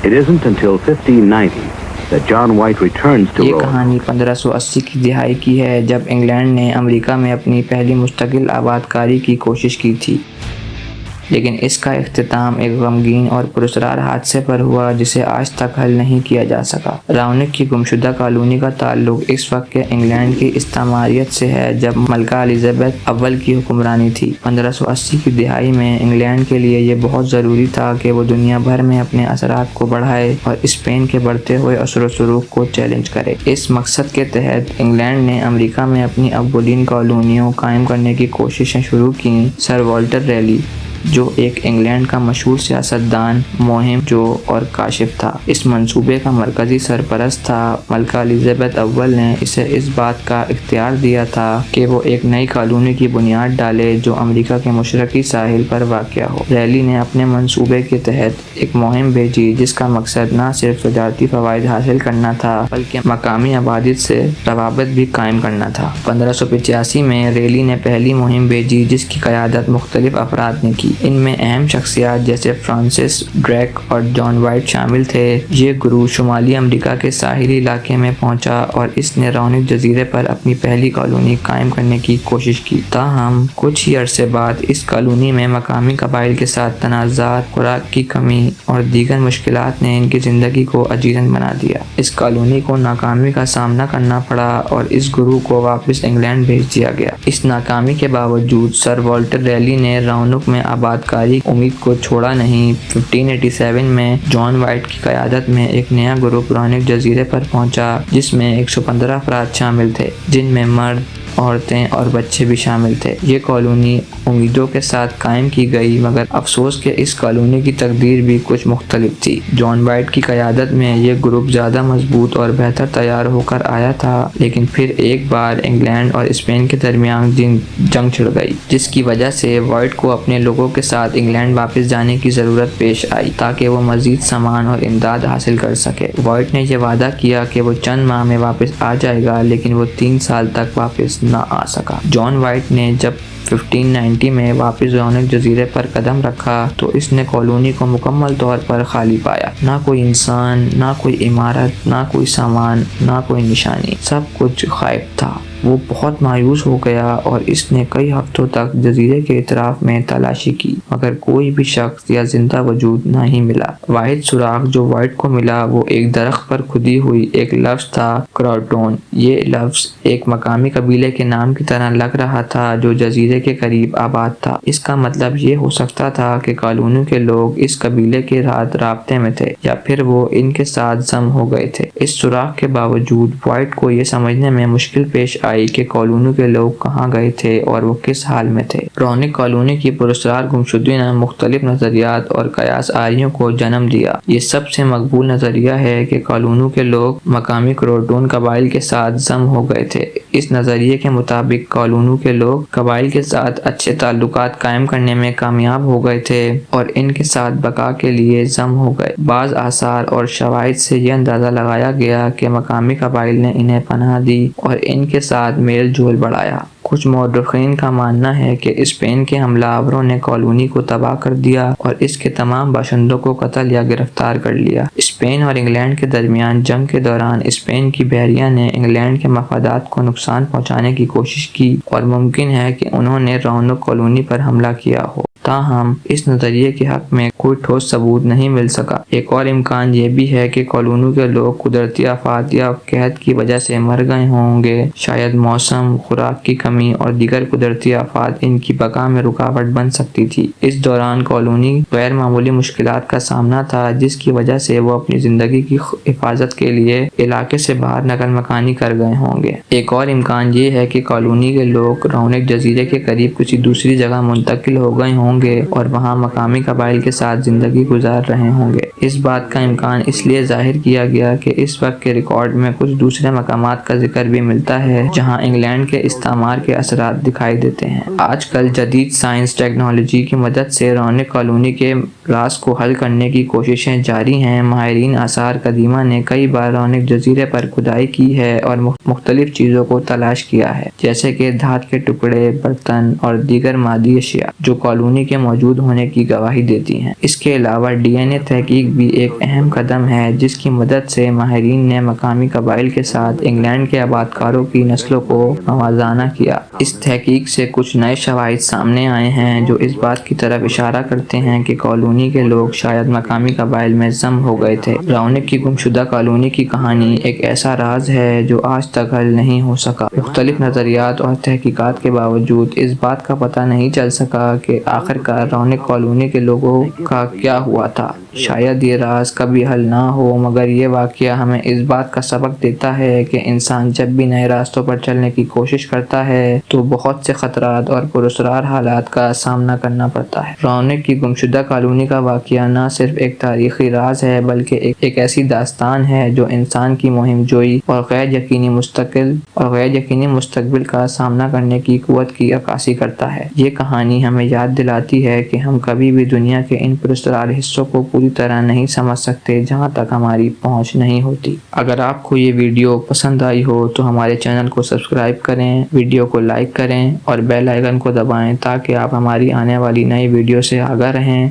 It isn't until 1590 that John White returns to یہ Roanoke. کہانی 1580 کی دہائی کی ہے جب انگلینڈ نے امریکہ میں اپنی پہلی مستقل آباد کاری کی کوشش کی تھی، لیکن اس کا اختتام ایک غمگین اور پراسرار حادثے پر ہوا جسے آج تک حل نہیں کیا جا سکا۔ رونق کی گمشدہ کالونی کا تعلق اس وقت کے انگلینڈ کی استعماریت سے ہے جب ملکہ الزبیتھ اول کی حکمرانی تھی۔ 1580 کی دہائی میں انگلینڈ کے لیے یہ بہت ضروری تھا کہ وہ دنیا بھر میں اپنے اثرات کو بڑھائے اور اسپین کے بڑھتے ہوئے اثر و رسوخ کو چیلنج کرے۔ اس مقصد کے تحت انگلینڈ نے امریکہ میں اپنی اولین کالونیوں قائم کرنے کی کوششیں شروع کیں۔ سر والٹر ریلی، جو ایک انگلینڈ کا مشہور سیاستدان، مہم جو اور کاشف تھا، اس منصوبے کا مرکزی سرپرست تھا۔ ملکہ الزبیتھ اول نے اسے اس بات کا اختیار دیا تھا کہ وہ ایک نئی کالونی کی بنیاد ڈالے جو امریکہ کے مشرقی ساحل پر واقع ہو۔ ریلی نے اپنے منصوبے کے تحت ایک مہم بھیجی جس کا مقصد نہ صرف تجارتی فوائد حاصل کرنا تھا بلکہ مقامی آبادی سے روابط بھی قائم کرنا تھا۔ 1585 میں ریلی نے پہلی مہم بھیجی جس کی قیادت مختلف افراد نے کی۔ ان میں اہم شخصیات جیسے فرانسس ڈریک اور جان وائٹ شامل تھے۔ یہ گروہ شمالی امریکہ کے ساحلی علاقے میں پہنچا اور اس نے رونق جزیرے پر اپنی پہلی کالونی قائم کرنے کی کوشش کی۔ تاہم کچھ ہی عرصے بعد اس کالونی میں مقامی قبائل کے ساتھ تنازعات، خوراک کی کمی اور دیگر مشکلات نے ان کی زندگی کو عجیز بنا دیا۔ اس کالونی کو ناکامی کا سامنا کرنا پڑا اور اس گروہ کو واپس انگلینڈ بھیج دیا گیا۔ اس ناکامی کے باوجود سر والٹر ریلی نے رونق میں آباد کاری امید کو چھوڑا نہیں۔ 1587 میں جان وائٹ کی قیادت میں ایک نیا گروپ رونق جزیرے پر پہنچا جس میں 115 افراد شامل تھے، جن میں مرد، عورتیں اور بچے بھی شامل تھے۔ یہ کالونی امیدوں کے ساتھ قائم کی گئی، مگر افسوس کہ اس کالونی کی تقدیر بھی کچھ مختلف تھی۔ جان وائٹ کی قیادت میں یہ گروپ زیادہ مضبوط اور بہتر تیار ہو کر آیا تھا، لیکن پھر ایک بار انگلینڈ اور اسپین کے درمیان جنگ چھڑ گئی، جس کی وجہ سے وائٹ کو اپنے لوگوں کے ساتھ انگلینڈ واپس جانے کی ضرورت پیش آئی تاکہ وہ مزید سامان اور امداد حاصل کر سکے۔ وائٹ نے یہ وعدہ کیا کہ وہ چند ماہ میں واپس آ جائے گا، لیکن وہ 3 سال تک واپس نہ آ سکا۔ جان وائٹ نے جب 1590 میں واپس رونق جزیرے پر قدم رکھا تو اس نے کالونی کو مکمل طور پر خالی پایا۔ نہ کوئی انسان، نہ کوئی عمارت، نہ کوئی سامان، نہ کوئی نشانی، سب کچھ غائب تھا۔ وہ بہت مایوس ہو گیا اور اس نے کئی ہفتوں تک جزیرے کے اطراف میں تلاشی کی، مگر کوئی بھی شخص یا زندہ وجود نہیں ملا۔ واحد سراغ جو وائٹ کو ملا وہ ایک درخت پر کھدی ہوئی ایک لفظ تھا، کراٹون۔ یہ لفظ ایک مقامی قبیلے کے نام کی طرح لگ رہا تھا جو جزیرے کے قریب آباد تھا۔ اس کا مطلب یہ ہو سکتا تھا کہ کالونی کے لوگ اس قبیلے کے رابطے میں تھے یا پھر وہ ان کے ساتھ ضم ہو گئے تھے۔ اس سراغ کے باوجود وائٹ کو یہ سمجھنے میں مشکل پیش آئی کہ کالونی کے لوگ کہاں گئے تھے اور وہ کس حال میں تھے۔ رونق کالونی کی پراسرار گمشدگی نے مختلف نظریات اور قیاس آریوں کو جنم دیا۔ یہ سب سے مقبول نظریہ ہے کہ کالونی کے لوگ مقامی کروٹون قبائل کے ساتھ ضم ہو گئے تھے۔ اس نظریے کے مطابق کالونی کے لوگ قبائل کے ساتھ اچھے تعلقات قائم کرنے میں کامیاب ہو گئے تھے اور ان کے ساتھ بقا کے لیے ضم ہو گئے۔ بعض آثار اور شواہد سے یہ اندازہ لگایا گیا کہ مقامی قبائل نے انہیں پناہ دی اور ان کے ساتھ میل جول بڑھایا۔ کچھ مورخین کا ماننا ہے کہ اسپین کے حملہ آوروں نے کالونی کو تباہ کر دیا اور اس کے تمام باشندوں کو قتل یا گرفتار کر لیا۔ اسپین اور انگلینڈ کے درمیان جنگ کے دوران اسپین کی بحریہ نے انگلینڈ کے مفادات کو نقصان پہنچانے کی کوشش کی اور ممکن ہے کہ انہوں نے رونق کالونی پر حملہ کیا ہو۔ تاہم اس نظریے کے حق میں کوئی ٹھوس ثبوت نہیں مل سکا۔ ایک اور امکان یہ بھی ہے کہ کالونی کے لوگ قدرتی آفات یا قحط کی وجہ سے مر گئے ہوں گے۔ شاید موسم، خوراک کی کمی اور دیگر قدرتی آفات ان کی بقا میں رکاوٹ بن سکتی تھی۔ اس دوران کالونی غیر معمولی مشکلات کا سامنا تھا جس کی وجہ سے وہ اپنی زندگی کی حفاظت کے لیے علاقے سے باہر نقل مکانی کر گئے ہوں گے۔ ایک اور امکان یہ ہے کہ کالونی کے لوگ رونق جزیرے کے قریب کسی دوسری جگہ منتقل ہو گئے ہوں گے اور وہاں مقامی قبائل کے ساتھ زندگی گزار رہے ہوں گے۔ اس بات کا امکان اس لیے ظاہر کیا گیا کہ اس وقت کے ریکارڈ میں کچھ دوسرے مقامات کا ذکر بھی ملتا ہے جہاں انگلینڈ کے استعمار کے اثرات دکھائی دیتے ہیں۔ آج کل جدید سائنس ٹیکنالوجی کی مدد سے رونق کالونی کے راز کو حل کرنے کی کوششیں جاری ہیں۔ ماہرین آثار قدیمہ نے کئی بار رونق جزیرے پر کھدائی کی ہے اور مختلف چیزوں کو تلاش کیا ہے، جیسے کہ دھات کے ٹکڑے، برتن اور دیگر مادی اشیاء جو کالونی کالونی کے موجود ہونے کی گواہی دیتی ہیں۔ اس کے علاوہ ڈی این اے تحقیق بھی ایک اہم قدم ہے جس کی مدد سے ماہرین نے مقامی قبائل کے ساتھ انگلینڈ کے آبادکاروں کی نسلوں کو موازنہ کیا۔ اس تحقیق سے کچھ نئے شواہد سامنے آئے ہیں جو اس بات کی طرف اشارہ کرتے ہیں کہ کالونی کے لوگ شاید مقامی قبائل میں ضم ہو گئے تھے۔ رونق کی گمشدہ کالونی کی کہانی ایک ایسا راز ہے جو آج تک حل نہیں ہو سکا۔ مختلف نظریات اور تحقیقات کے باوجود اس بات کا پتہ نہیں چل سکا کہ آخرکار رونق کالونی کے لوگوں کا کیا ہوا تھا۔ شاید یہ راز کبھی حل نہ ہو، مگر یہ واقعہ ہمیں اس بات کا سبق دیتا ہے کہ انسان جب بھی نئے راستوں پر چلنے کی کوشش کرتا ہے تو بہت سے خطرات اور پراسرار حالات کا سامنا کرنا پڑتا ہے۔ رونق کی گمشدہ کالونی کا واقعہ نہ صرف ایک تاریخی راز ہے بلکہ ایک ایسی داستان ہے جو انسان کی مہم جوئی اور غیر یقینی مستقبل کا سامنا کرنے کی قوت کی عکاسی کرتا ہے۔ یہ کہانی ہمیں یاد دلاتی ہے کہ ہم کبھی بھی دنیا کے ان پراسرار حصوں کو پوری طرح نہیں سمجھ سکتے جہاں تک ہماری پہنچ نہیں ہوتی۔ اگر آپ کو یہ ویڈیو پسند آئی ہو تو ہمارے چینل کو سبسکرائب کریں، ویڈیو کو لائک کریں اور بیل آئیکن کو دبائیں تاکہ آپ ہماری آنے والی نئی ویڈیو سے آگاہ رہیں۔